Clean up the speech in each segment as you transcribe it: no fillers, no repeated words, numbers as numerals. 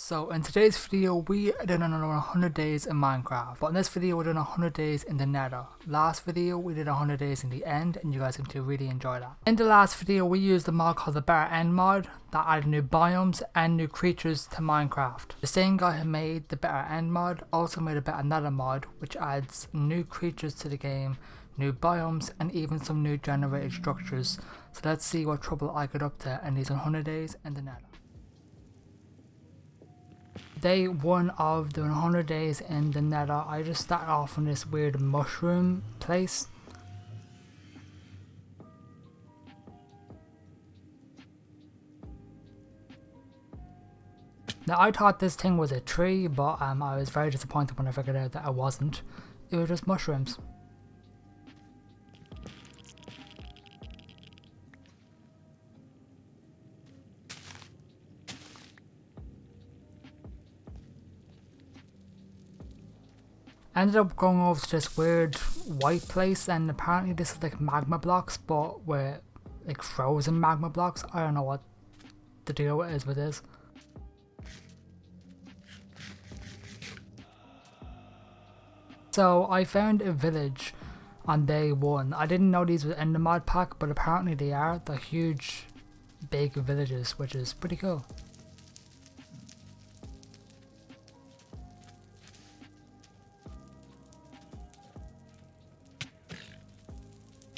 So in today's video we are doing another 100 days in Minecraft, but in this video we're doing 100 days in the Nether. Last video we did 100 days in the end and you guys seem to really enjoy that. In the last video we used a mod called the better-nether mod that added new biomes and new creatures to Minecraft. The same guy who made the better-nether mod also made a better-nether mod which adds new creatures to the game, new biomes and even some new generated structures. So let's see what trouble I get up to in these 100 days in the Nether. Day 1 of the 100 days in the Nether, I just started off on this weird mushroom place. Now I thought this thing was a tree, but I was very disappointed when I figured out that it wasn't. It was just mushrooms. I ended up going over to this weird white place, and apparently this is like magma blocks, but with like frozen magma blocks. I don't know what the deal is with this. So I found a village on day 1. I didn't know these were in the mod pack, but apparently they are. They're huge, big villages, which is pretty cool.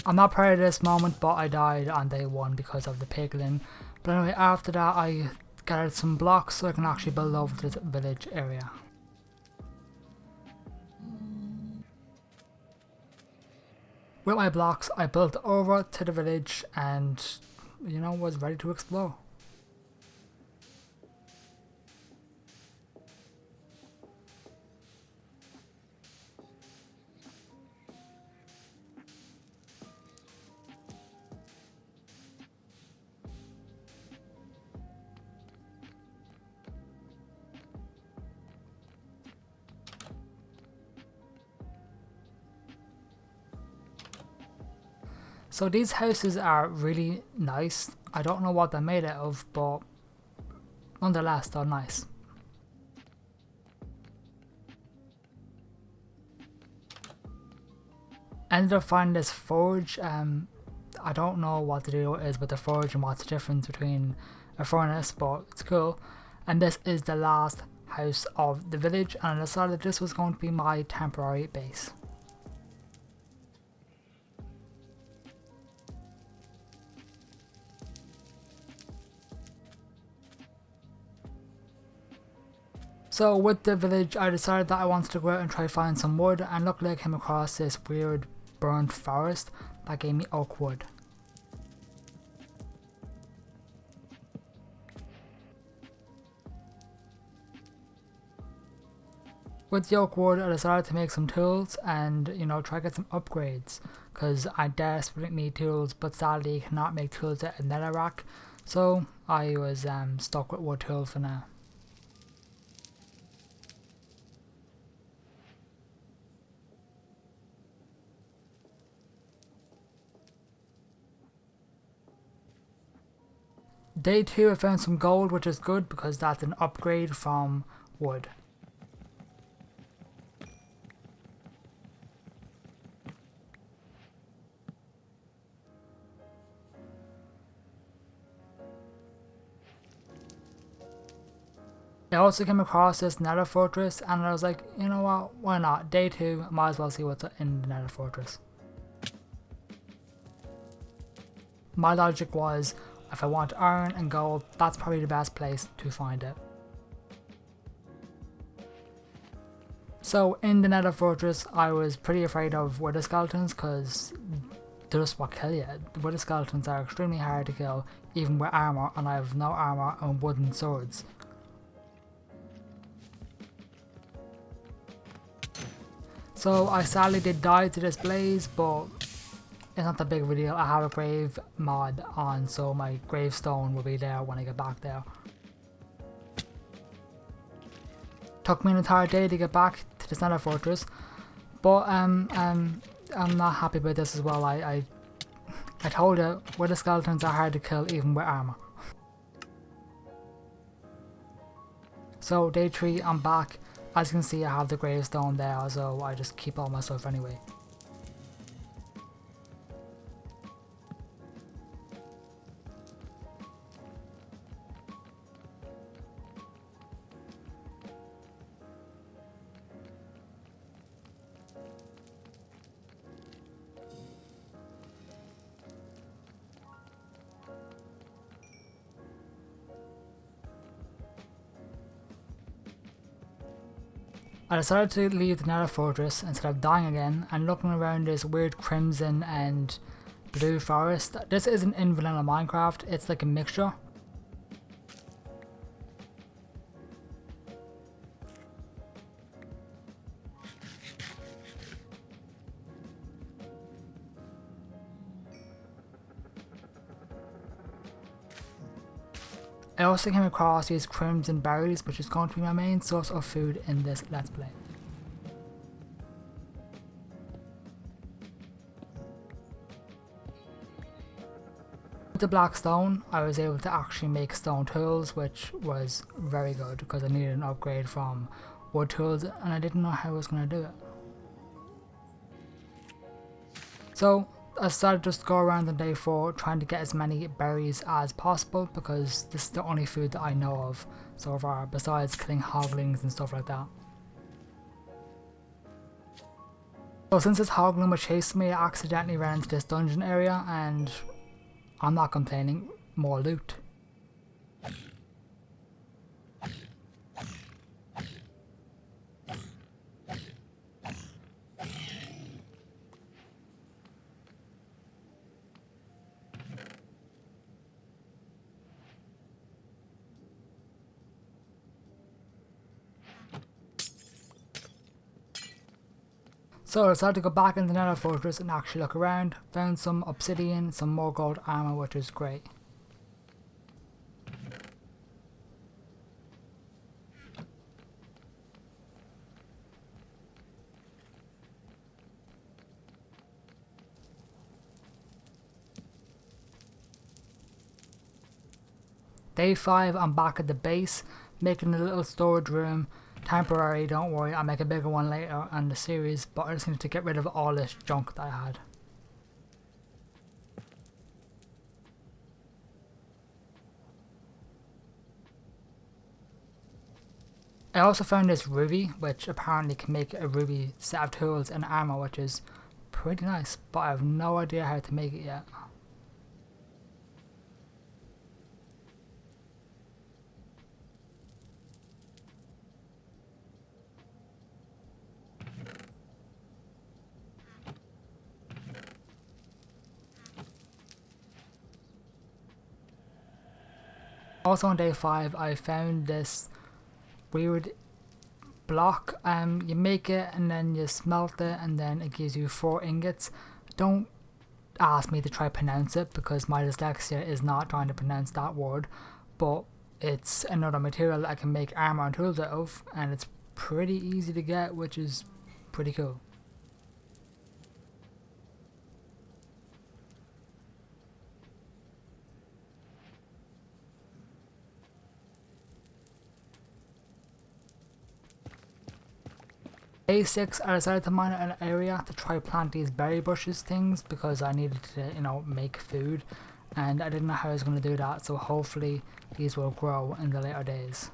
I'm not proud of this moment, but I died on day 1 because of the piglin. But anyway, after that I gathered some blocks so I can actually build over this village area. With my blocks I built over to the village and, you know, was ready to explore. So these houses are really nice. I don't know what they're made out of, but nonetheless they're nice. Ended up finding this forge. I don't know what the deal is with the forge and what's the difference between a furnace, but it's cool. And this is the last house of the village, and I decided this was going to be my temporary base. So with the village I decided that I wanted to go out and try to find some wood, and luckily I came across this weird burnt forest that gave me oak wood. With the oak wood I decided to make some tools and, you know, try to get some upgrades, because I desperately need tools, but sadly you cannot make tools out of netherrack, so I was stuck with wood tools for now. Day 2 I found some gold, which is good because that's an upgrade from wood. I also came across this nether fortress and I was like, you know what, why not? Day 2, might as well see what's in the nether fortress. My logic was, if I want iron and gold, that's probably the best place to find it. So in the nether fortress I was pretty afraid of wither skeletons because they're just what kill you. The wither skeletons are extremely hard to kill even with armor, and I have no armor and wooden swords. So I sadly did die to this blaze, but it's not that big of a deal. I have a grave mod on, so my gravestone will be there when I get back there. Took me an entire day to get back to this nether fortress, but I'm not happy about this as well. I told you, wither skeletons are hard to kill even with armor. So day 3, I'm back. As you can see, I have the gravestone there, so I just keep all my stuff anyway. I decided to leave the Nether Fortress instead of dying again and looking around this weird crimson and blue forest. This isn't in vanilla Minecraft, it's like a mixture. I also came across these crimson berries, which is going to be my main source of food in this Let's Play. With the black stone, I was able to actually make stone tools, which was very good because I needed an upgrade from wood tools and I didn't know how I was going to do it. So I decided to just go around on day 4 trying to get as many berries as possible because this is the only food that I know of so far besides killing hoglings and stuff like that. So since this hogling was chasing me, I accidentally ran into this dungeon area and I'm not complaining, more loot. So I decided to go back into the Nether Fortress and actually look around, found some obsidian, some more gold armor, which is great. Day 5, I'm back at the base, making a little storage room. Temporary, don't worry, I'll make a bigger one later in the series, but I just need to get rid of all this junk that I had. I also found this ruby, which apparently can make a ruby set of tools and armor, which is pretty nice, but I have no idea how to make it yet. Also on day 5, I found this weird block. You make it and then you smelt it and then it gives you 4 ingots. Don't ask me to try pronounce it because my dyslexia is not trying to pronounce that word, but it's another material that I can make armor and tools out of, and it's pretty easy to get, which is pretty cool. Day 6, I decided to mine an area to try plant these berry bushes things because I needed to, make food, and I didn't know how I was going to do that, so hopefully these will grow in the later days.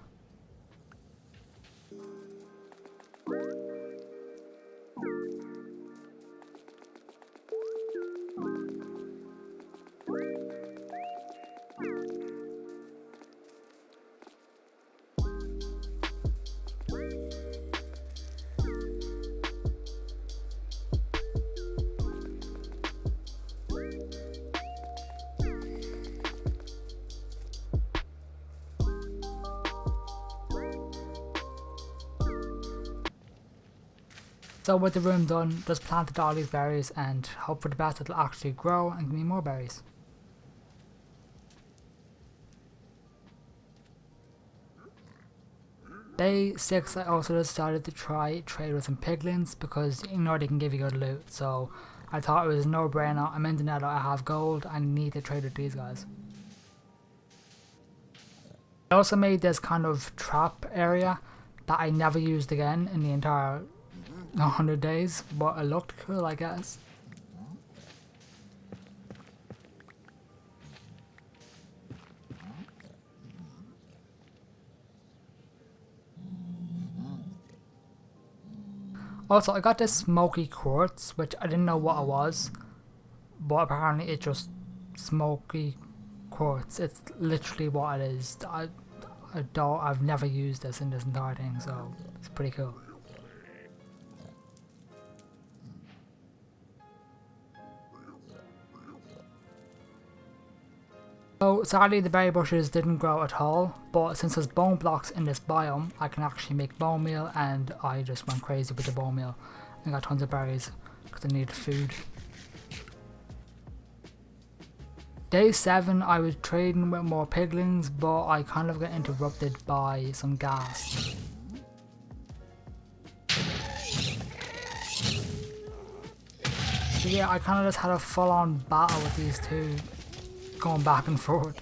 So with the room done, just planted all these berries and hope for the best it'll actually grow and give me more berries. Day 6, I also decided to try trade with some piglins because they can give you good loot, so I thought it was a no-brainer. I'm in the Nether, I have gold, I need to trade with these guys. I also made this kind of trap area that I never used again in the entire 100 days, but it looked cool, I guess. Also, I got this smoky quartz, which I didn't know what it was, but apparently it's just smoky quartz. It's literally what it is. I've never used this in this entire thing, so it's pretty cool. So sadly the berry bushes didn't grow at all, but since there's bone blocks in this biome, I can actually make bone meal, and I just went crazy with the bone meal and got tons of berries because I needed food. Day 7 I was trading with more piglins, but I kind of got interrupted by some gas. So yeah, I kind of just had a full on battle with these two, going back and forth.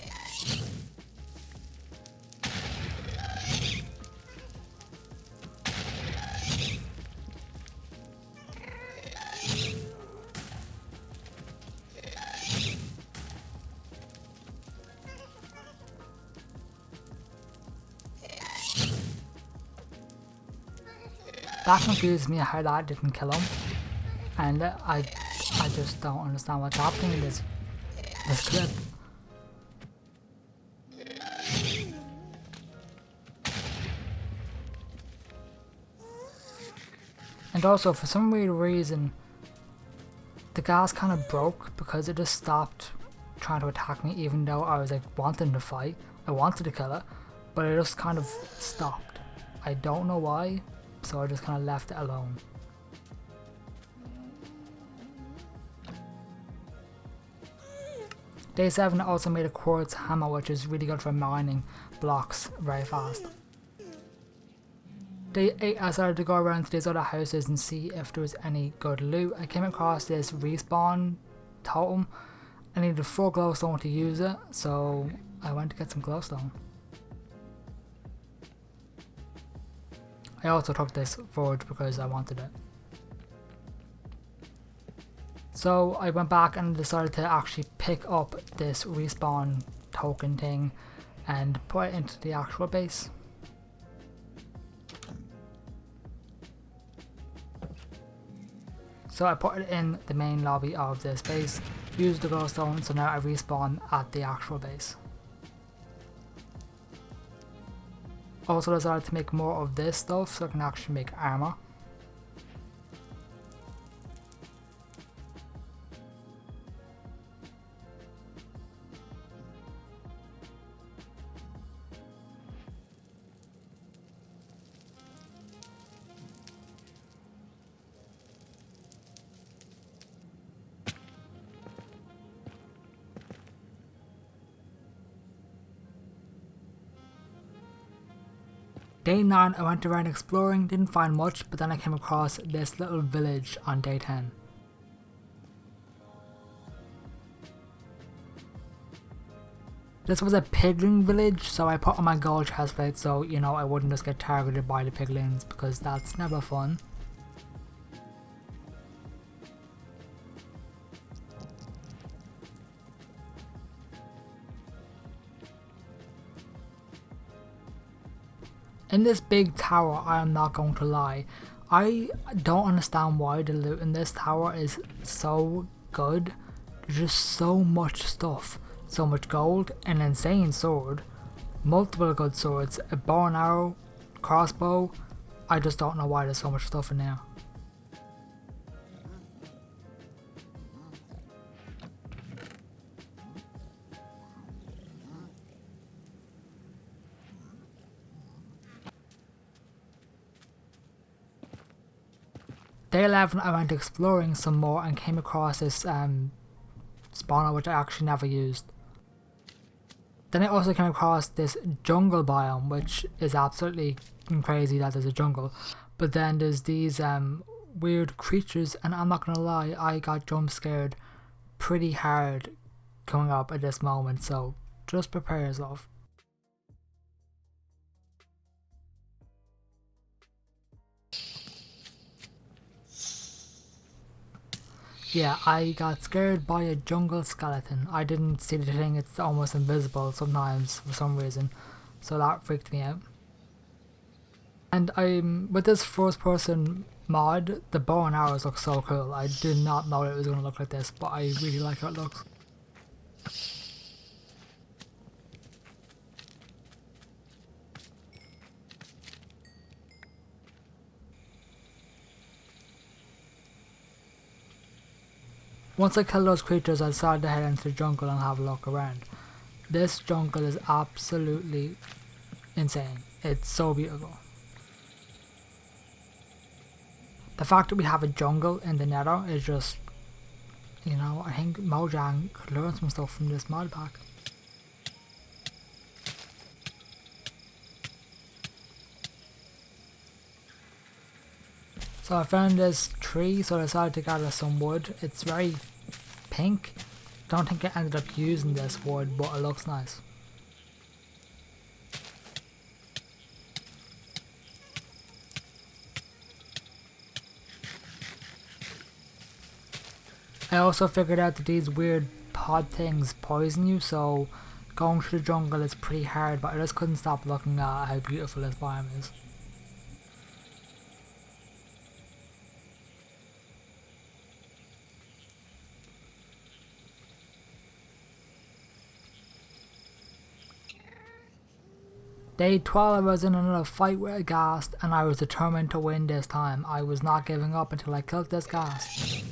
That confused me how that didn't kill him, and I just don't understand what's happening in this clip. And also, for some weird reason, the gas kind of broke because it just stopped trying to attack me, even though I was like wanting to fight. I wanted to kill it, but it just kind of stopped. I don't know why, so I just kind of left it alone. Day 7 also made a quartz hammer, which is really good for mining blocks very fast. Day 8 I started to go around to these other houses and see if there was any good loot. I came across this respawn totem. I needed 4 glowstone to use it, so I went to get some glowstone. I also took this forge because I wanted it. So I went back and decided to actually pick up this respawn token thing and put it into the actual base. So I put it in the main lobby of this base, used the glowstone, so now I respawn at the actual base. Also decided to make more of this stuff so I can actually make armor. Day 9 I went around exploring, didn't find much, but then I came across this little village on day 10. This was a piglin village, so I put on my gold chestplate so you know I wouldn't just get targeted by the piglins, because that's never fun. In this big tower, I am not going to lie, I don't understand why the loot in this tower is so good. There's just so much stuff, so much gold, an insane sword, multiple good swords, a bow and arrow, crossbow. I just don't know why there's so much stuff in there. Day 11 I went exploring some more and came across this spawner which I actually never used. Then I also came across this jungle biome, which is absolutely crazy that there's a jungle, but then there's these weird creatures, and I'm not gonna lie, I got jump scared pretty hard coming up at this moment, so just prepare yourself. Yeah, I got scared by a jungle skeleton. I didn't see the thing, it's almost invisible sometimes for some reason, so that freaked me out. And with this first person mod, the bow and arrows look so cool. I did not know it was going to look like this, but I really like how it looks. Once I killed those creatures, I decided to head into the jungle and have a look around. This jungle is absolutely insane. It's so beautiful. The fact that we have a jungle in the Nether is just, you know, I think Mojang could learn some stuff from this mod pack. So I found this tree, so I decided to gather some wood. It's very pink. Don't think I ended up using this wood, but it looks nice. I also figured out that these weird pod things poison you, so going through the jungle is pretty hard, but I just couldn't stop looking at how beautiful this biome is. Day 12 I was in another fight with a ghast and I was determined to win this time. I was not giving up until I killed this ghast.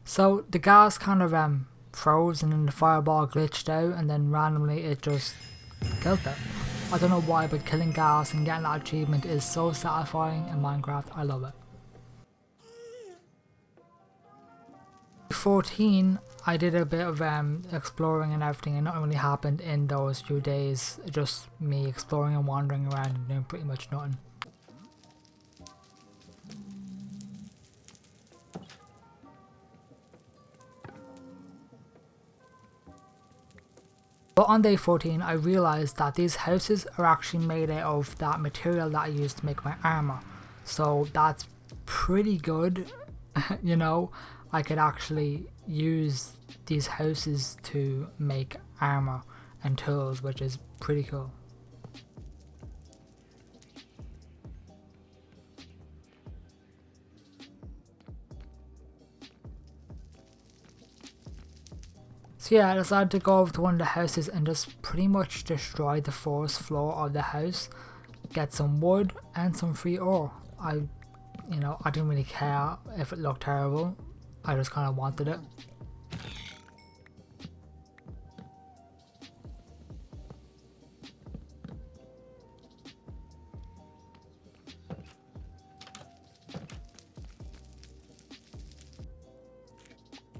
So the ghast kind of froze and then the fireball glitched out and then randomly it just killed it. I don't know why, but killing ghast and getting that achievement is so satisfying in Minecraft. I love it. 14 I did a bit of exploring and everything, and nothing really happened in those few days, just me exploring and wandering around and doing pretty much nothing. But on day 14 I realised that these houses are actually made out of that material that I used to make my armour. So that's pretty good. You know, I could actually use these houses to make armour and tools, which is pretty cool. So yeah, I decided to go over to one of the houses and just pretty much destroy the first floor of the house, get some wood and some free ore. I didn't really care if it looked terrible, I just kind of wanted it.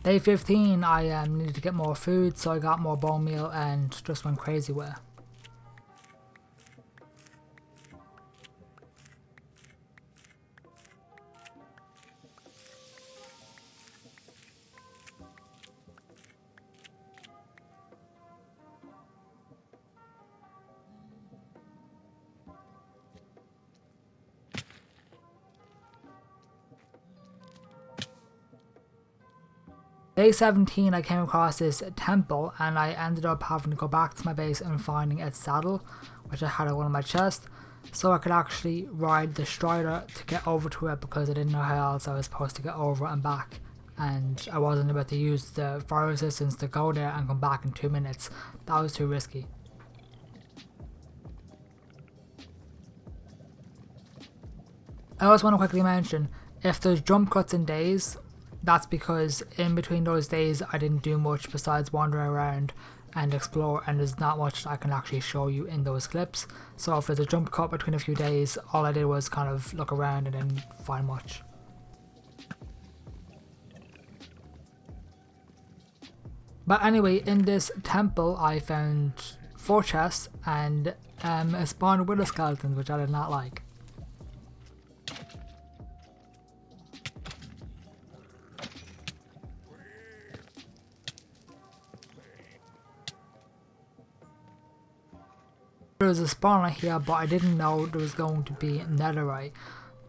Day 15 I needed to get more food, so I got more bone meal and just went crazy with it. Day 17 I came across this temple and I ended up having to go back to my base and finding its saddle, which I had at one of my chests, so I could actually ride the strider to get over to it because I didn't know how else I was supposed to get over and back, and I wasn't about to use the fire resistance to go there and come back in 2 minutes. That was too risky. I also want to quickly mention, if there's jump cuts in days, that's because in between those days I didn't do much besides wander around and explore, and there's not much I can actually show you in those clips. So if there's a jump cut between a few days, all I did was kind of look around and then find much. But anyway, in this temple I found 4 chests and a spawn with wither skeletons, which I did not like. There was a spawner here, but I didn't know there was going to be netherite.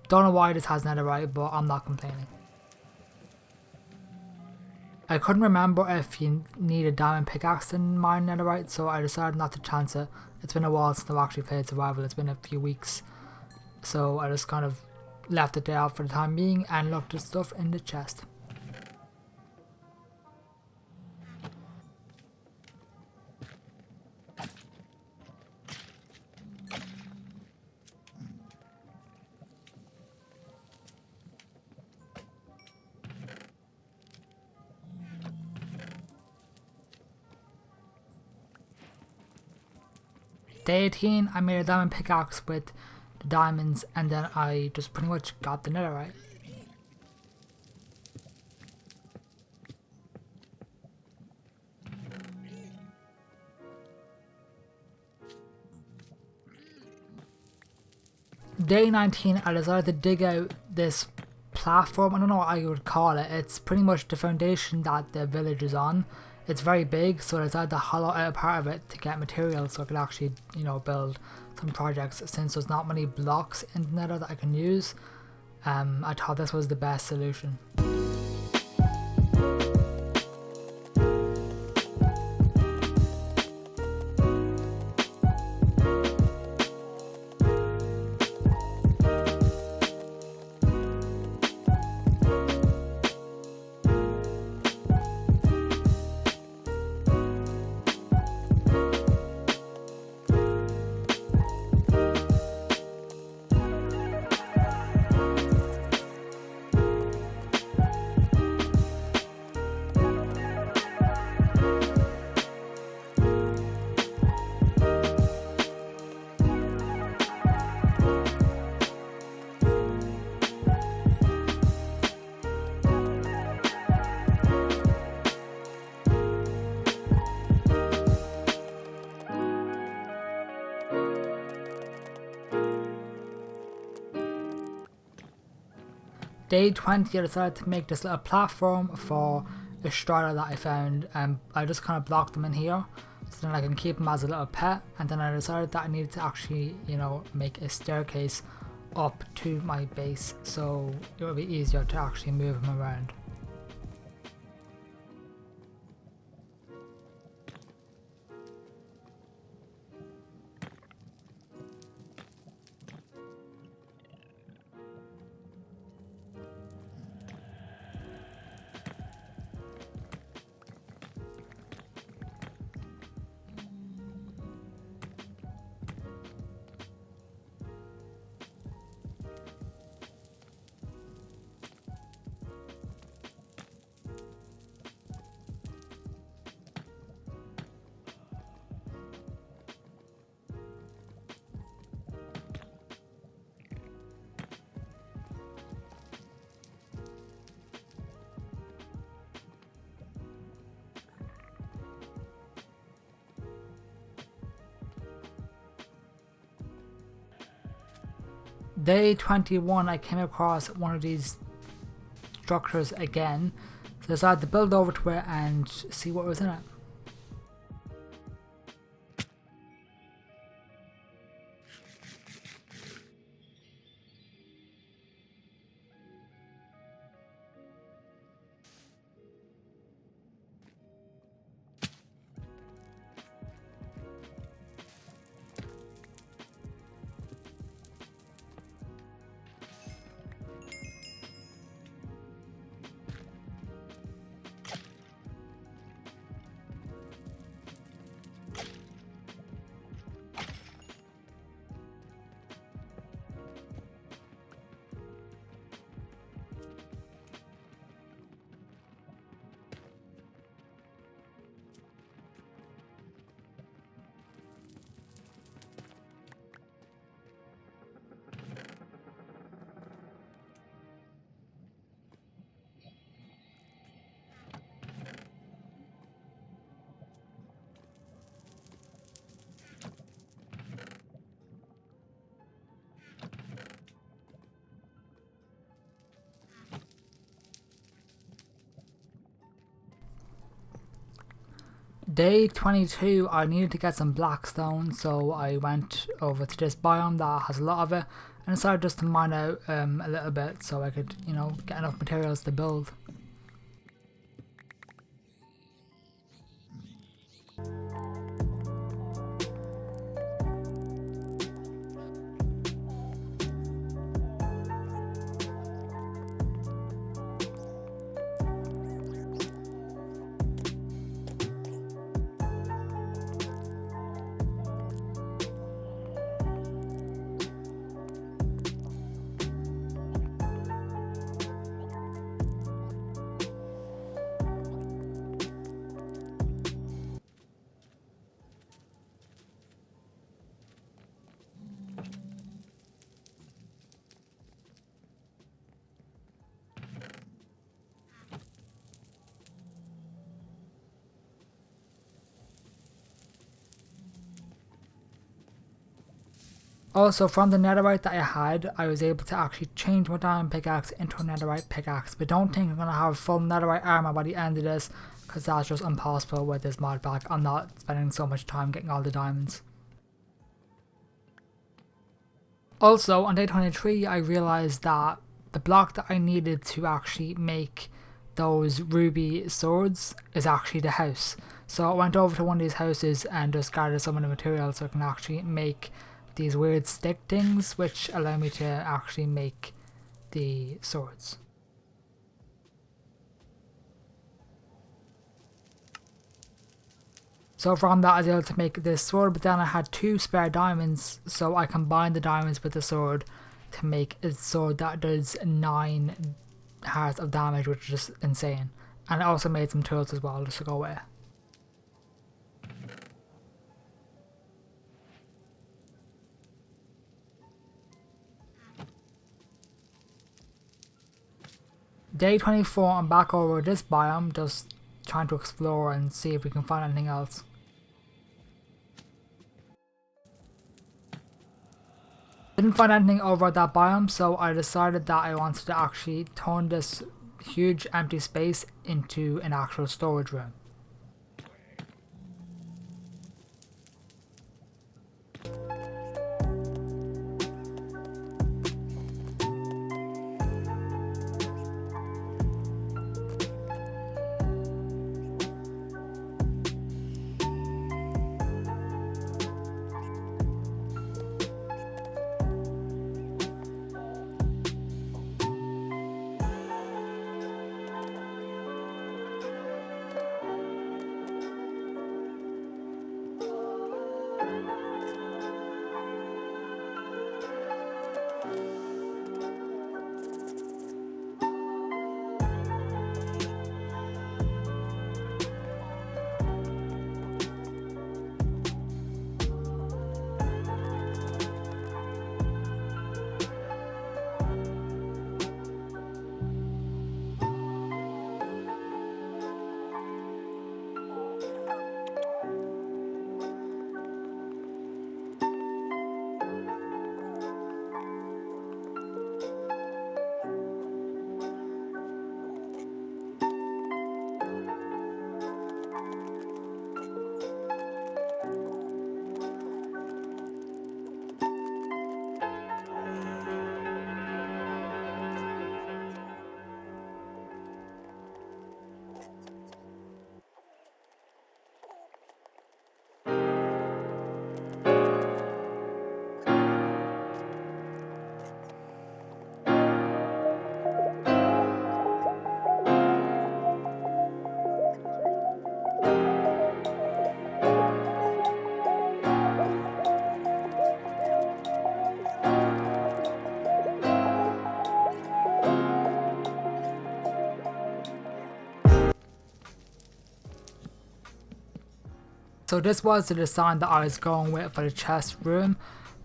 Don't know why this has netherite, but I'm not complaining. I couldn't remember if you need a diamond pickaxe to mine netherite, so I decided not to chance it. It's been a while since I've actually played survival, it's been a few weeks. So I just kind of left it there for the time being and looked at stuff in the chest. Day 18, I made a diamond pickaxe with the diamonds, and then I just pretty much got the netherite. Day 19, I decided to dig out this platform. I don't know what I would call it. It's pretty much the foundation that the village is on. It's very big, so I decided to hollow out a part of it to get materials so I could actually, you know, build some projects. Since there's not many blocks in the nether that I can use, I thought this was the best solution. Day 20, I decided to make this little platform for a strider that I found, and I just kind of blocked them in here so then I can keep them as a little pet. And then I decided that I needed to actually, you know, make a staircase up to my base so it would be easier to actually move them around. Day 21, I came across one of these structures again, so I decided to build over to it and see what was in it. Day 22, I needed to get some black stone, so I went over to this biome that has a lot of it and decided just to mine out a little bit so I could, you know, get enough materials to build. Also, from the netherite that I had, I was able to actually change my diamond pickaxe into a netherite pickaxe, but don't think I'm going to have full netherite armor by the end of this, because that's just impossible with this mod pack. I'm not spending so much time getting all the diamonds. Also, on day 23, I realized that the block that I needed to actually make those ruby swords is actually the house. So I went over to one of these houses and just gathered some of the materials so I can actually make these weird stick things, which allow me to actually make the swords. So from that I was able to make this sword, but then I had 2 spare diamonds, so I combined the diamonds with the sword to make a sword that does 9 hearts of damage, which is just insane. And I also made some tools as well just to go with it. Day 24, I'm back over this biome, just trying to explore and see if we can find anything else. Didn't find anything over at that biome, so I decided that I wanted to actually turn this huge empty space into an actual storage room. So this was the design that I was going with for the chest room,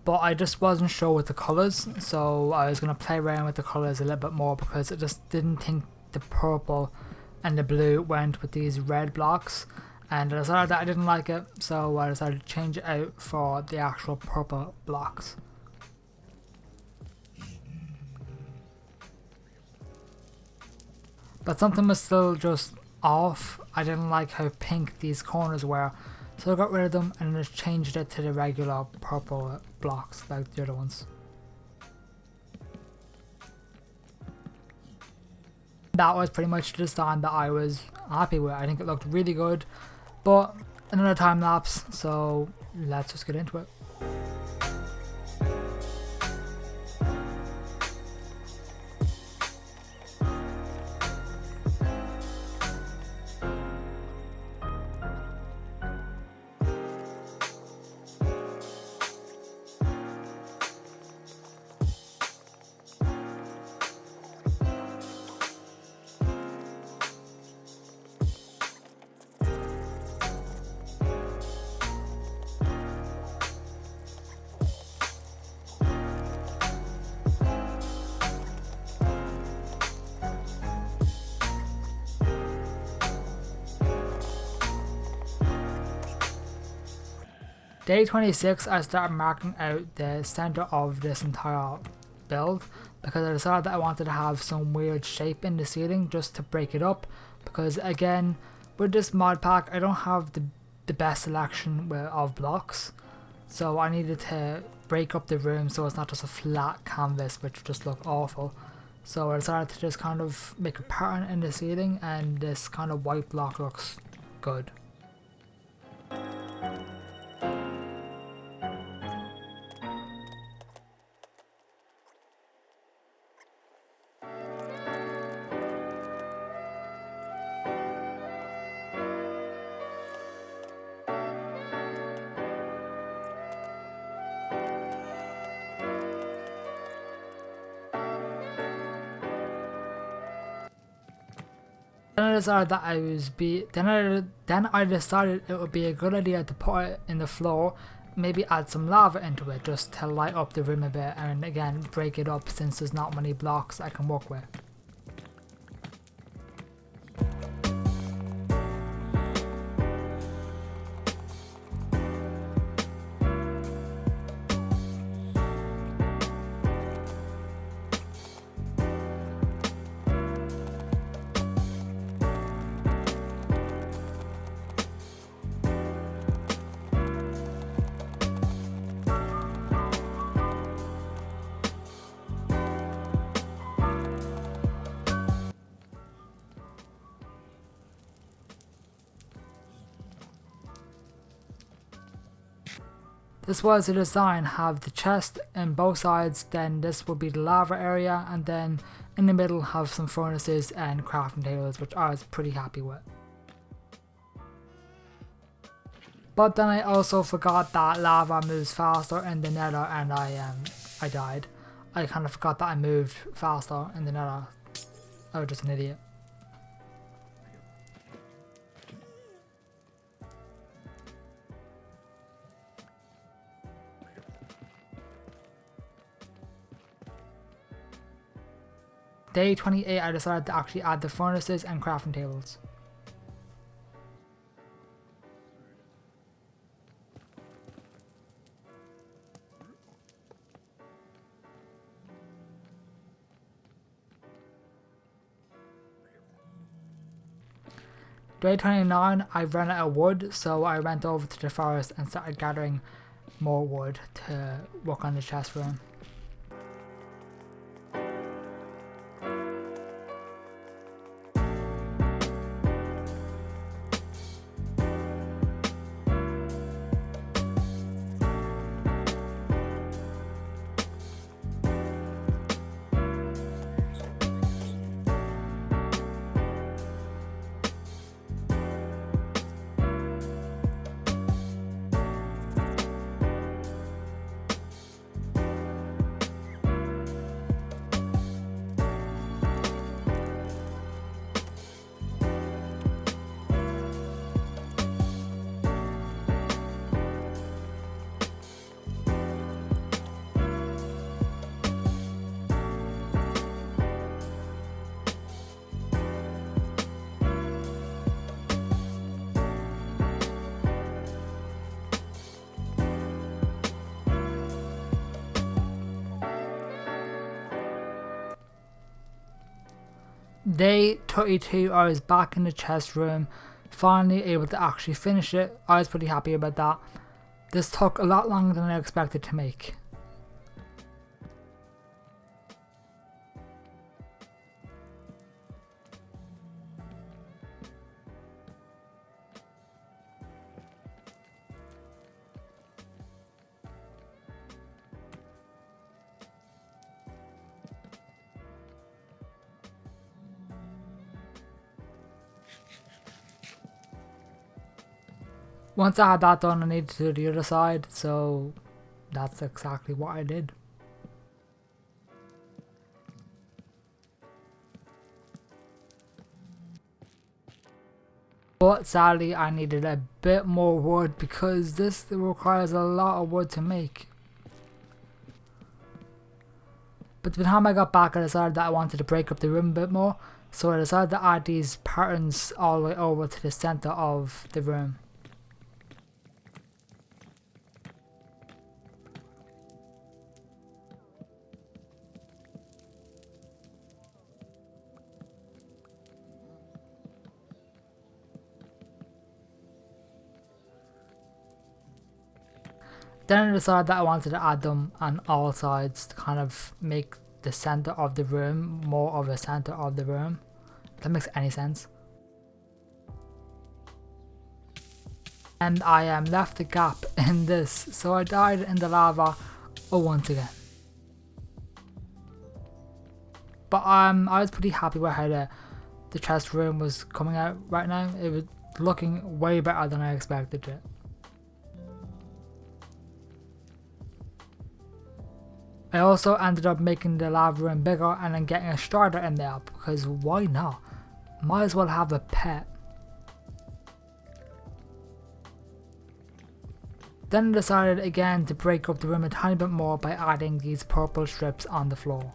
but I just wasn't sure with the colours, so I was going to play around with the colours a little bit more because I just didn't think the purple and the blue went with these red blocks, and I decided that I didn't like it, so I decided to change it out for the actual purple blocks. But something was still just off. I didn't like how pink these corners were, so I got rid of them and just changed it to the regular purple blocks like the other ones. That was pretty much the design that I was happy with. I think it looked really good, but another time lapse, so let's just get into it. Day 26, I started marking out the center of this entire build because I decided that I wanted to have some weird shape in the ceiling just to break it up, because again with this mod pack I don't have the best selection of blocks, so I needed to break up the room so it's not just a flat canvas which would just look awful. So I decided to just kind of make a pattern in the ceiling, and this kind of white block looks good. Then I decided that I decided it would be a good idea to put it in the floor, maybe add some lava into it just to light up the room a bit, and again break it up since there's not many blocks I can work with. This was the design, have the chest in both sides, then this will be the lava area, and then in the middle have some furnaces and crafting tables, which I was pretty happy with. But then I also forgot that lava moves faster in the nether, and I died. I kind of forgot that I moved faster in the nether. I was just an idiot. Day 28, I decided to actually add the furnaces and crafting tables. Day 29, I ran out of wood, so I went over to the forest and started gathering more wood to work on the chest room. Day 32, I was back in the chest room, finally able to actually finish it. I was pretty happy about that. This took a lot longer than I expected to make. Once I had that done, I needed to do the other side, so that's exactly what I did. But sadly, I needed a bit more wood because this requires a lot of wood to make. But by the time I got back, I decided that I wanted to break up the room a bit more, so I decided to add these patterns all the way over to the center of the room. Then I decided that I wanted to add them on all sides to kind of make the center of the room more of a center of the room. If that makes any sense. And I left a gap in this, so I died in the lava once again. But I was pretty happy with how the chest room was coming out right now. It was looking way better than I expected it. I also ended up making the lava room bigger and then getting a starter in there because why not? Might as well have a pet. Then I decided again to break up the room a tiny bit more by adding these purple strips on the floor.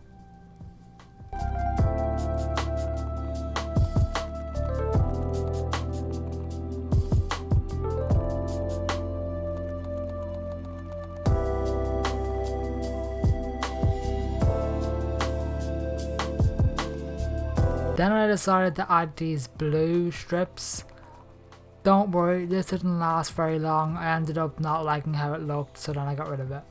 Then I decided to add these blue strips. Don't worry, this didn't last very long. I ended up not liking how it looked, so then I got rid of it.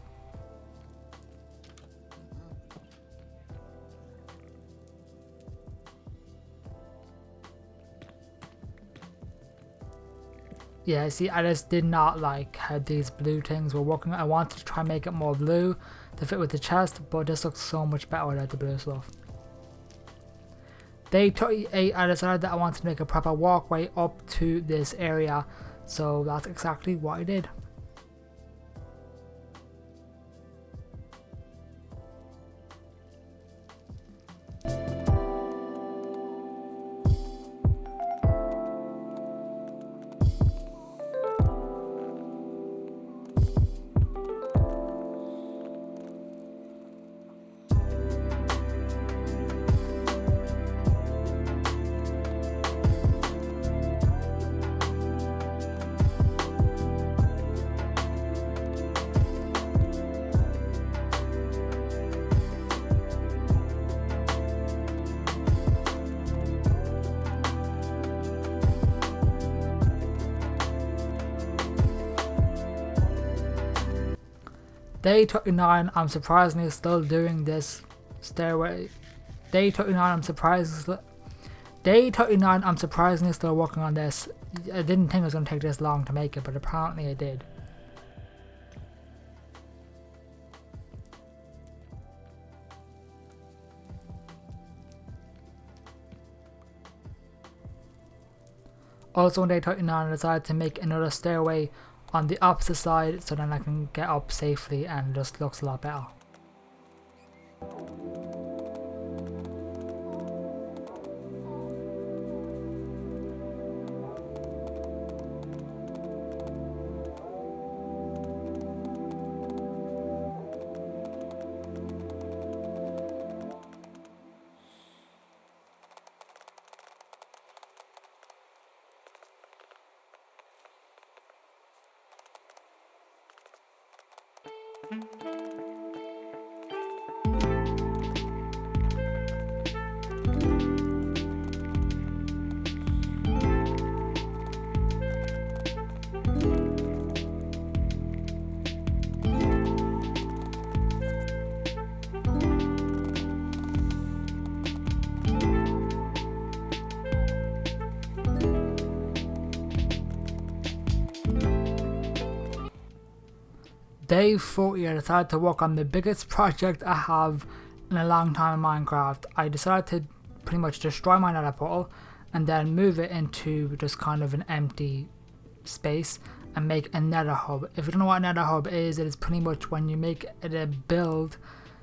Yeah, see, I just did not like how these blue things were working. I wanted to try and make it more blue to fit with the chest, but this looks so much better without the blue stuff. Day 38, I decided that I wanted to make a proper walkway up to this area, so that's exactly what I did. Day 39, I'm surprisingly still doing this stairway. Day 39, I'm surprisingly still working on this. I didn't think it was going to take this long to make it, but apparently it did. Also on day 39, I decided to make another stairway on the opposite side so then I can get up safely and it just looks a lot better. Day 40, I decided to work on the biggest project I have in a long time in Minecraft. I decided to pretty much destroy my nether portal and then move it into just kind of an empty space and make a nether hub. If you don't know what a nether hub is, it is pretty much when you make it a build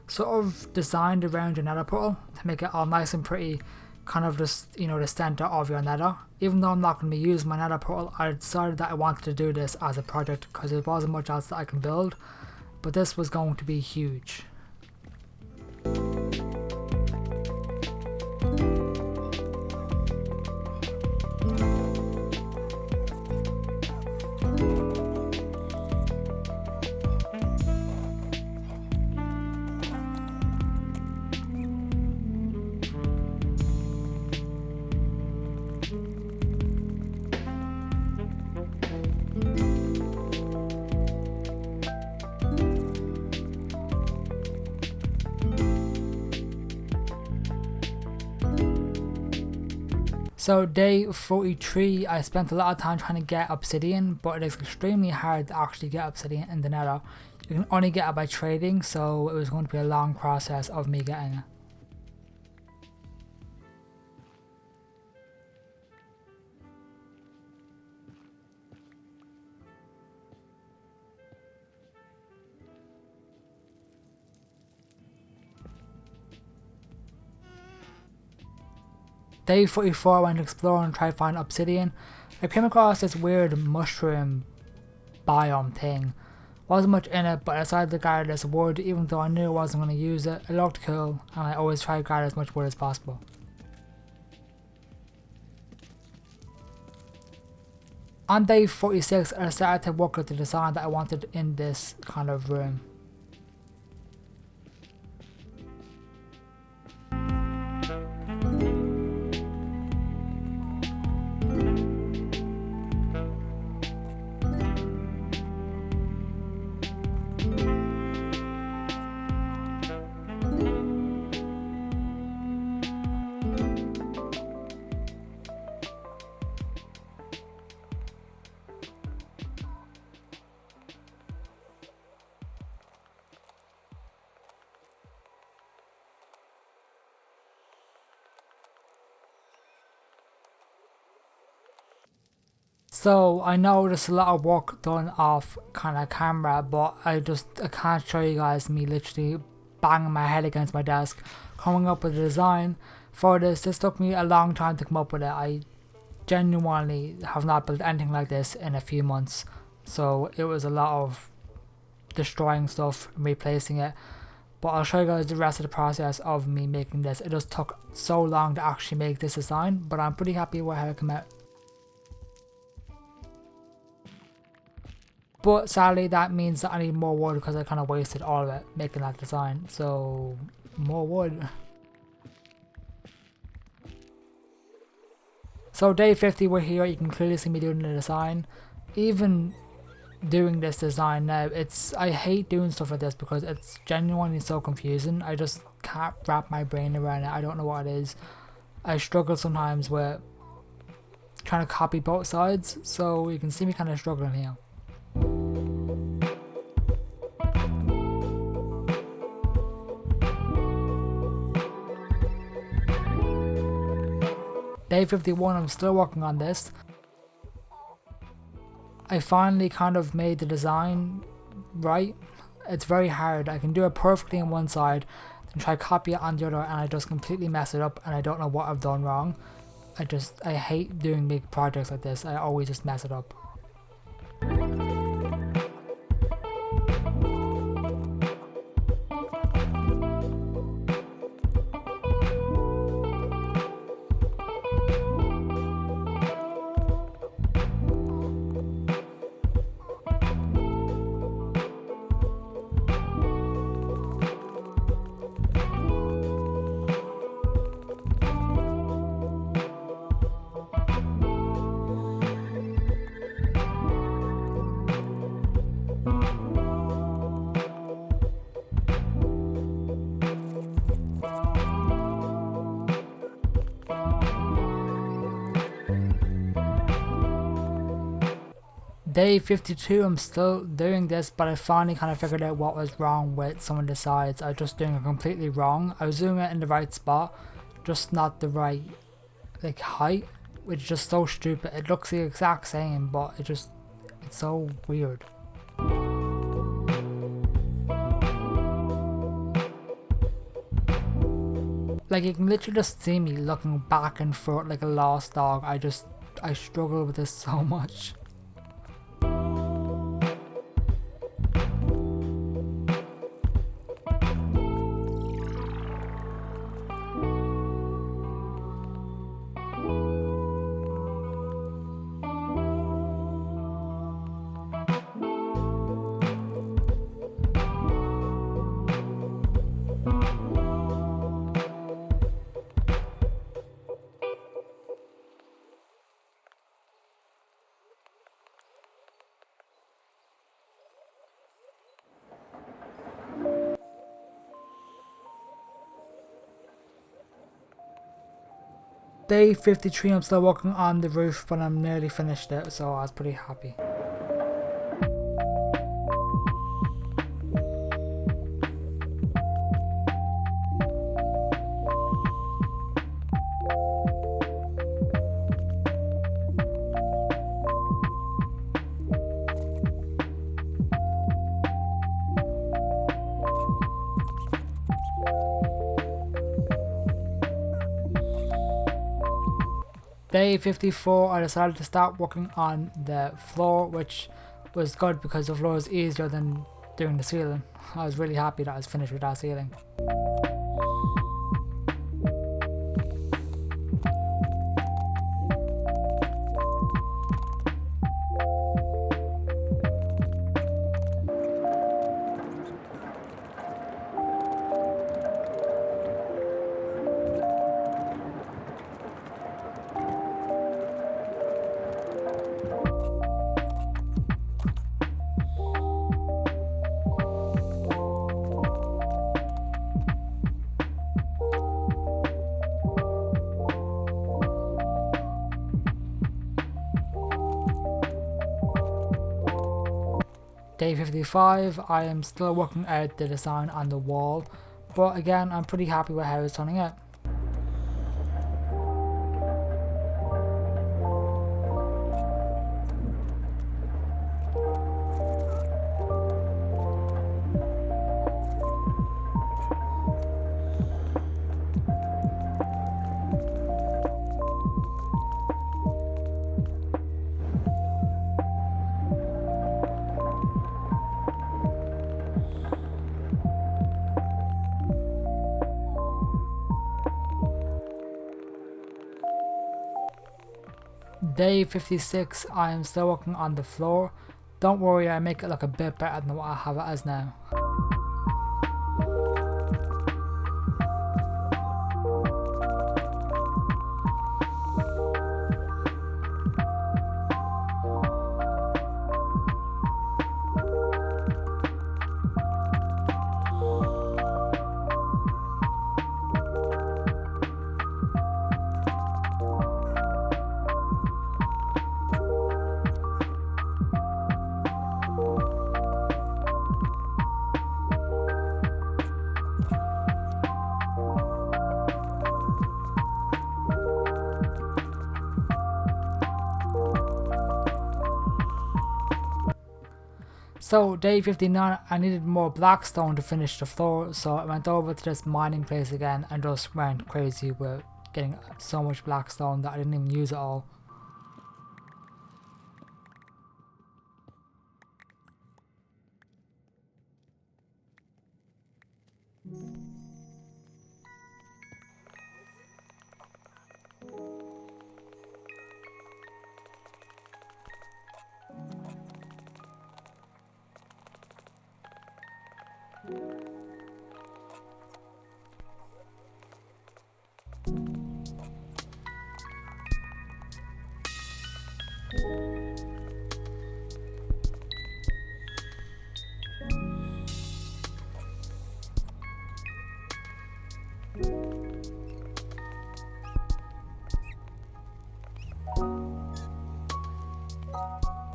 sort of designed around your nether portal to make it all nice and pretty, kind of just, you know, the center of your nether. Even though I'm not going to be using my nether portal, I decided that I wanted to do this as a project because there wasn't much else that I can build, but this was going to be huge. So day 43, I spent a lot of time trying to get obsidian, but it is extremely hard to actually get obsidian in the nether. You can only get it by trading, so it was going to be a long process of me getting it. Day 44, I went to explore and try to find obsidian. I came across this weird mushroom biome thing. Wasn't much in it, but I decided to gather this wood even though I knew I wasn't going to use it. It looked cool and I always try to gather as much wood as possible. On day 46, I started to work with the design that I wanted in this kind of room. So I know there's a lot of work done off kind of camera, but I can't show you guys me literally banging my head against my desk coming up with a design for this. This took me a long time to come up with it. I genuinely have not built anything like this in a few months, so it was a lot of destroying stuff and replacing it. But I'll show you guys the rest of the process of me making this. It just took so long to actually make this design, but I'm pretty happy with how it came out. But sadly that means that I need more wood because I kind of wasted all of it making that design. So more wood. So day 50 we're here. You can clearly see me doing the design. Even doing this design now, I hate doing stuff like this because it's genuinely so confusing. I just can't wrap my brain around it. I don't know what it is. I struggle sometimes with trying to copy both sides, so you can see me kind of struggling here. Day 51, I'm still working on this. I finally kind of made the design right. It's very hard. I can do it perfectly on one side, then try to copy it on the other, and I just completely mess it up and I don't know what I've done wrong. I hate doing big projects like this. I always just mess it up. Day 52, I'm still doing this, but I finally kind of figured out what was wrong with some of the sides. I was just doing it completely wrong. I was doing it in the right spot, just not the right like height, which is just so stupid. It looks the exact same, but it's so weird. Like, you can literally just see me looking back and forth like a lost dog. I struggle with this so much. Day 53, I'm still working on the roof, but I'm nearly finished it, so I was pretty happy. Day 54, I decided to start working on the floor, which was good because the floor is easier than doing the ceiling. I was really happy that I was finished with that ceiling. Day 55, I am still working out the design on the wall, but again, I'm pretty happy with how it's turning out. Day 56, I am still working on the floor. Don't worry, I make it look a bit better than what I have it as now. So day 59, I needed more black stone to finish the floor, so I went over to this mining place again and just went crazy with getting so much black stone that I didn't even use it all.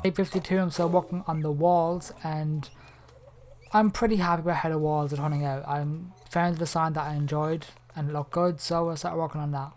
Day 52, I'm still working on the walls, and I'm pretty happy with how the walls are turning out. I found a design that I enjoyed and it looked good, so I started working on that.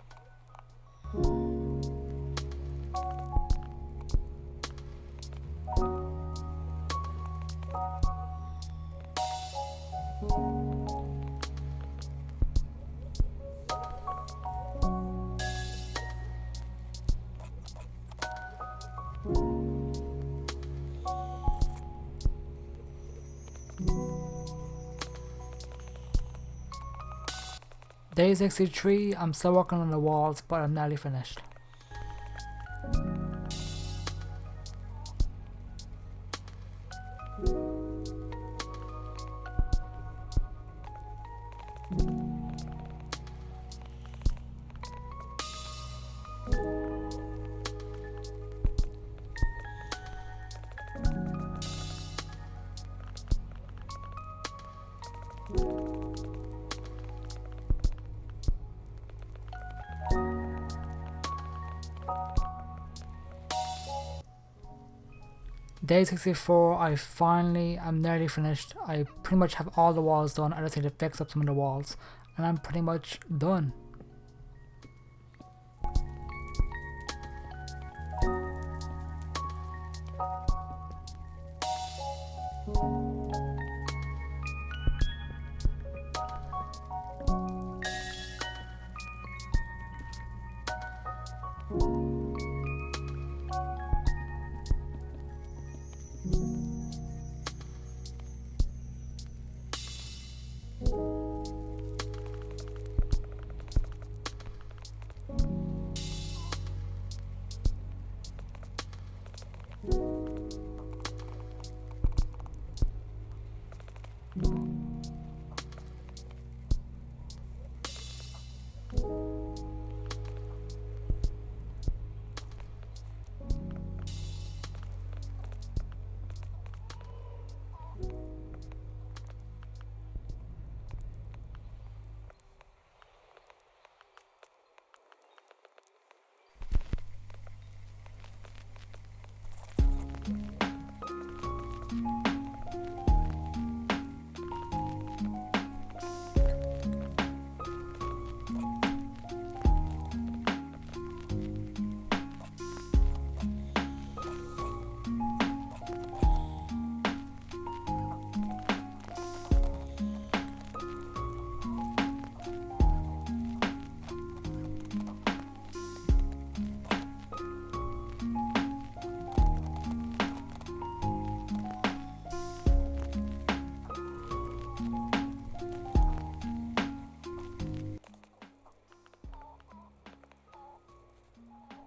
Day 63, I'm still working on the walls, but I'm nearly finished. Day 64, I'm nearly finished. I pretty much have all the walls done. I just need to fix up some of the walls and I'm pretty much done.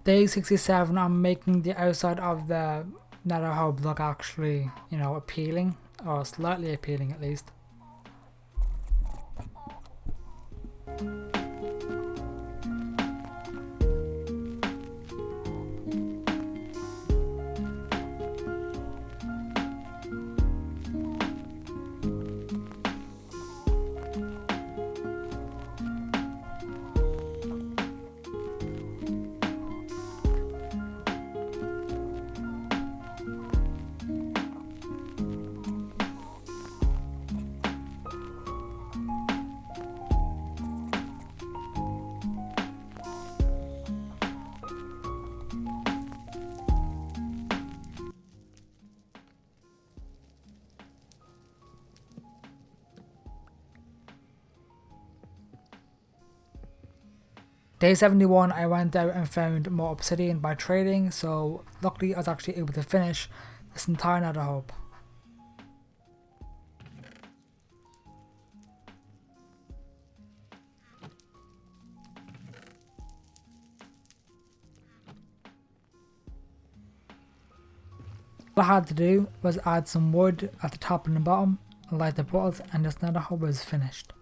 Day 67, I'm making the outside of the nether hub look actually, appealing, or slightly appealing at least. Day 71, I went out and found more obsidian by trading, so luckily I was actually able to finish this entire nether hub. All I had to do was add some wood at the top and the bottom, light the bottles, and this nether hub was finished.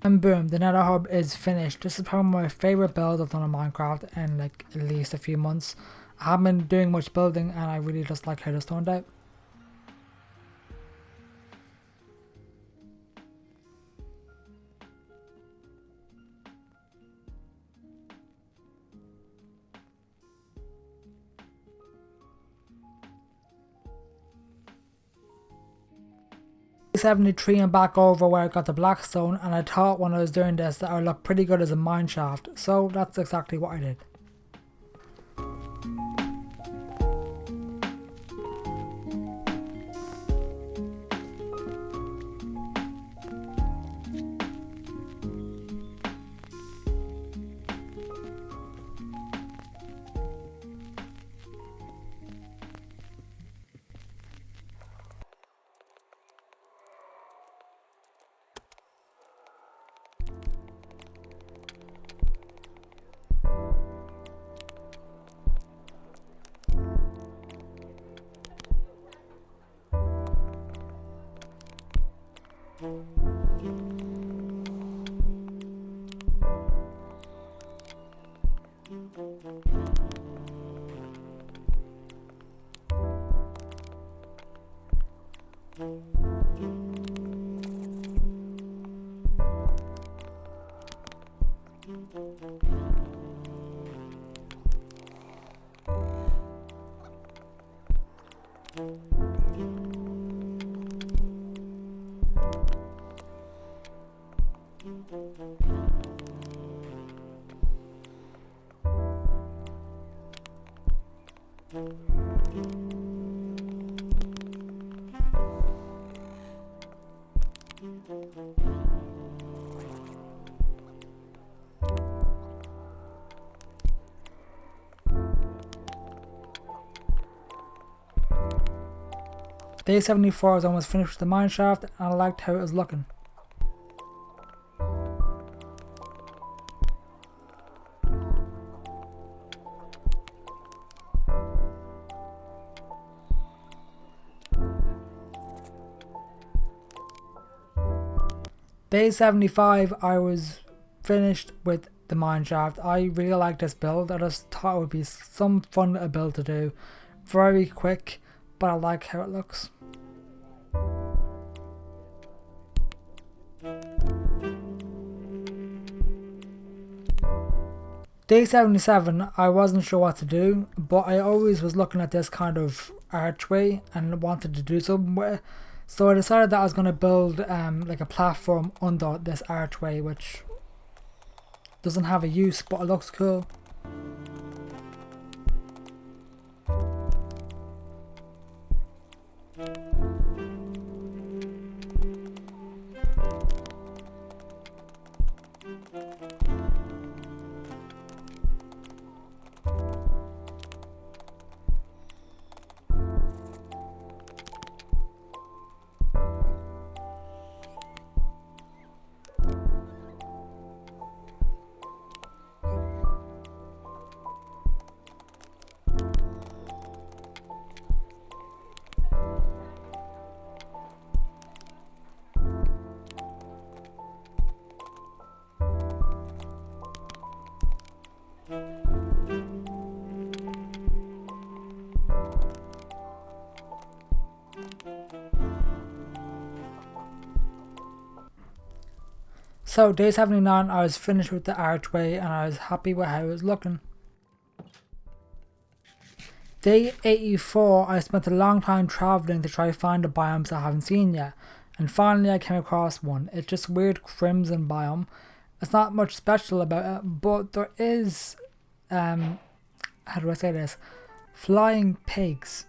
And boom, the nether hub is finished. This is probably my favourite build I've done in Minecraft in like at least a few months. I haven't been doing much building and I really just like how this turned out. 73 and back over where I got the blackstone, and I thought when I was doing this that I would look pretty good as a mineshaft, so that's exactly what I did. Day 74 was almost finished with the mineshaft, and I liked how it was looking. Day 75 I was finished with the mineshaft. I really like this build. I just thought it would be some fun little build to do. Very quick, but I like how it looks. Day 77 I wasn't sure what to do, but I always was looking at this kind of archway and wanted to do something with it. So I decided that I was going to build like a platform under this archway, which doesn't have a use, but it looks cool. So day 79 I was finished with the archway and I was happy with how it was looking. Day 84 I spent a long time travelling to try to find the biomes I haven't seen yet, and finally I came across one. It's just weird crimson biome. It's not much special about it, but there is how do I say this? Flying pigs.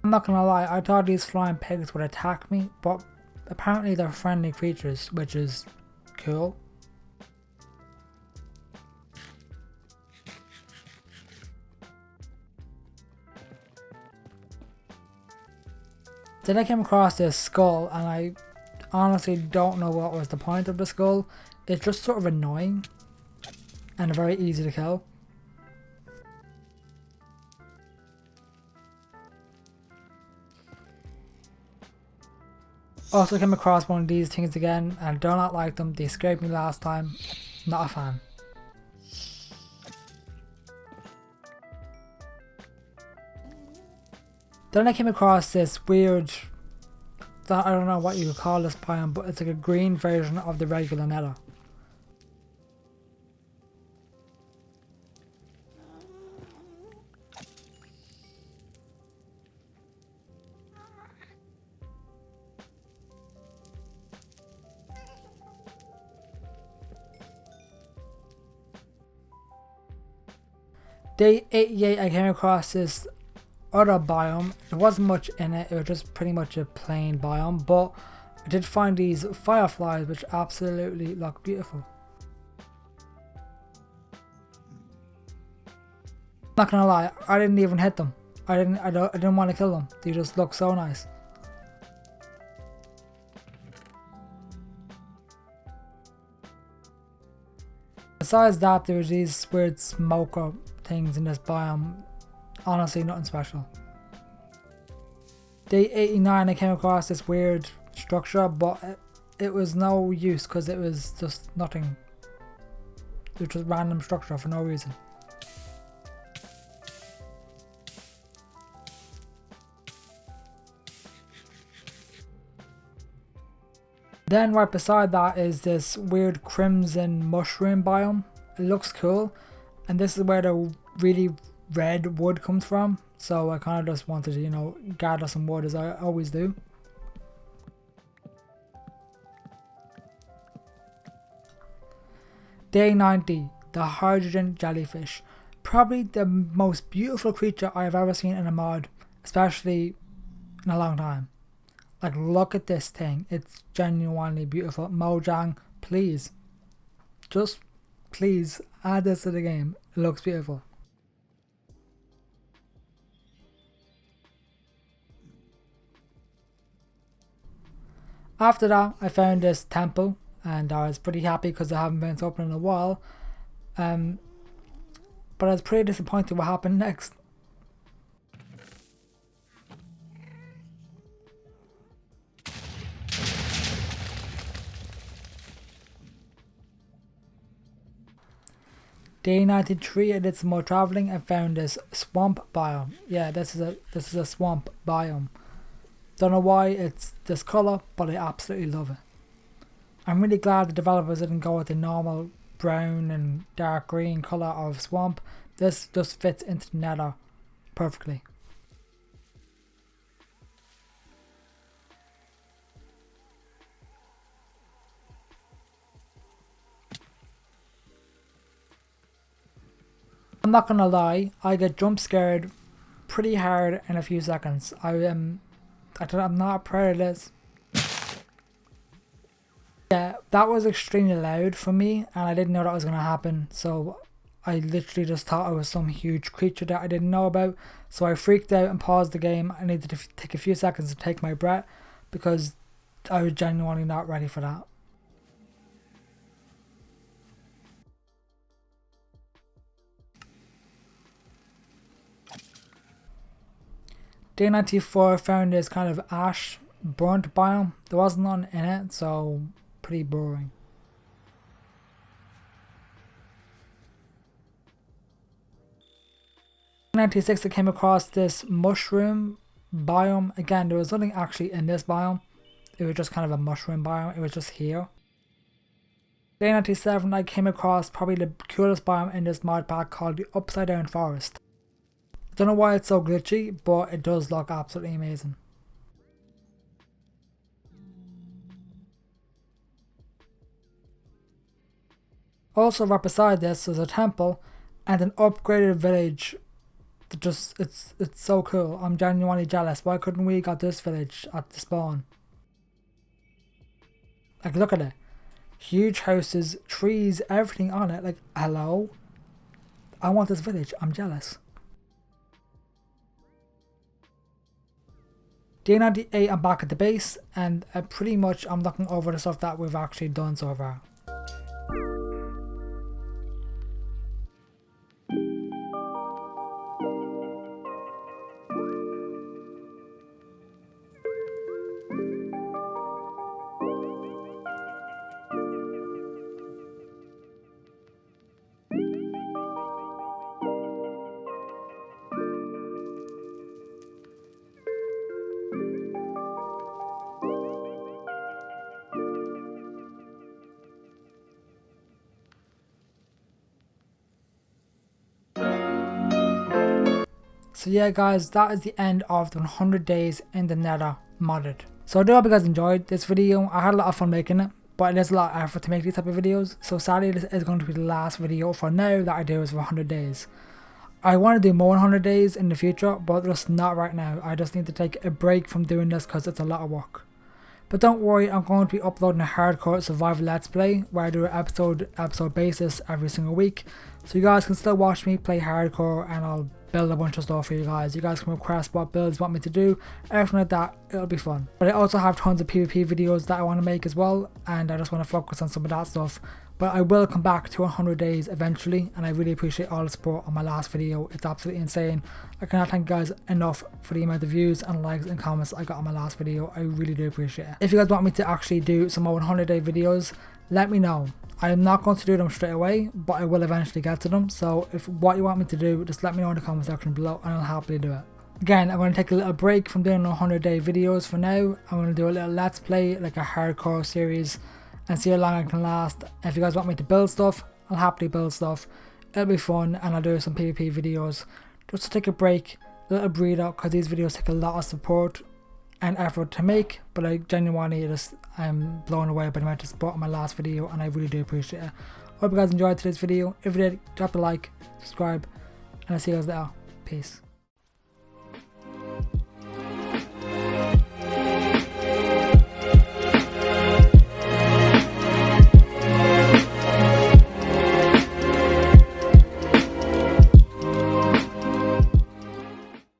I'm not gonna lie, I thought these flying pigs would attack me, but apparently they're friendly creatures, which is cool. Then I came across this skull, and I honestly don't know what was the point of the skull. It's just sort of annoying and very easy to kill. Also came across one of these things again and do not like them. They scared me last time. Not a fan. Then I came across this weird, I don't know what you would call this biome, but it's like a green version of the regular nether. Day 88 I came across this other biome. There wasn't much in it, it was just pretty much a plain biome, but I did find these fireflies which absolutely look beautiful. Not gonna lie, I didn't even hit them. I didn't want to kill them. They just look so nice. Besides that, there was these weird smoker things in this biome. Honestly, nothing special. Day 89 I came across this weird structure, but it was no use because it was just nothing. It was just random structure for no reason. Then right beside that is this weird crimson mushroom biome. It looks cool, and this is where the really red wood comes from, so I kind of just wanted to, you know, gather some wood as I always do. Day 90, the hydrogen jellyfish. Probably the most beautiful creature I have ever seen in a mod, especially in a long time. Like, look at this thing, it's genuinely beautiful. Mojang, please, just please add this to the game, it looks beautiful. After that, I found this temple, and I was pretty happy because I haven't been open in a while. But I was pretty disappointed what happened next. Day 93, I did some more traveling and found this swamp biome. Yeah, this is a swamp biome. Don't know why it's this colour, but I absolutely love it. I'm really glad the developers didn't go with the normal brown and dark green colour of swamp. This just fits into the nether perfectly. I'm not gonna lie, I get jump scared pretty hard in a few seconds. I'm not proud of this. Yeah, that was extremely loud for me, and I didn't know that was gonna happen, so I literally just thought it was some huge creature that I didn't know about, so I freaked out and paused the game. I needed to take a few seconds to take my breath because I was genuinely not ready for that. Day 94 found this kind of ash burnt biome. There wasn't none in it, so pretty boring. Day 96 I came across this mushroom biome. Again, there was nothing actually in this biome. It was just kind of a mushroom biome. It was just here. Day 97 I came across probably the coolest biome in this mod pack called the Upside Down Forest. I don't know why it's so glitchy, but it does look absolutely amazing. Also right beside this is a temple and an upgraded village. It's so cool. I'm genuinely jealous. Why couldn't we got this village at the spawn? Like, look at it. Huge houses, trees, everything on it. Like, hello? I want this village. I'm jealous. Day 98, I'm back at the base, and pretty much I'm looking over the stuff that we've actually done so far. So yeah guys, that is the end of the 100 days in the Nether modded. So I do hope you guys enjoyed this video. I had a lot of fun making it, but it is a lot of effort to make these type of videos. So sadly this is going to be the last video for now that I do is for 100 days. I want to do more 100 days in the future, but just not right now. I just need to take a break from doing this because it's a lot of work. But don't worry, I'm going to be uploading a hardcore survival let's play where I do an episode basis every single week. So you guys can still watch me play hardcore and I'll build a bunch of stuff for you guys. You guys can request what builds you want me to do, everything like that. It'll be fun. But I also have tons of PvP videos that I want to make as well, and I just want to focus on some of that stuff. But I will come back to 100 days eventually, and I really appreciate all the support on my last video. It's absolutely insane. I cannot thank you guys enough for the amount of views and likes and comments I got on my last video. I really do appreciate it. If you guys want me to actually do some more 100 day videos, let me know. I am not going to do them straight away, but I will eventually get to them. So if what you want me to do, just let me know in the comment section below and I'll happily do it. Again, I'm going to take a little break from doing 100 day videos for now. I'm going to do a little let's play, like a hardcore series, and see how long I can last. If you guys want me to build stuff, I'll happily build stuff. It'll be fun, and I'll do some PvP videos just to take a break, a little breather, because these videos take a lot of support and effort to make, but I genuinely just am blown away by the amount of support on my last video, and I really do appreciate it. Hope you guys enjoyed today's video. If you did, drop a like, subscribe, and I'll see you guys later. Peace.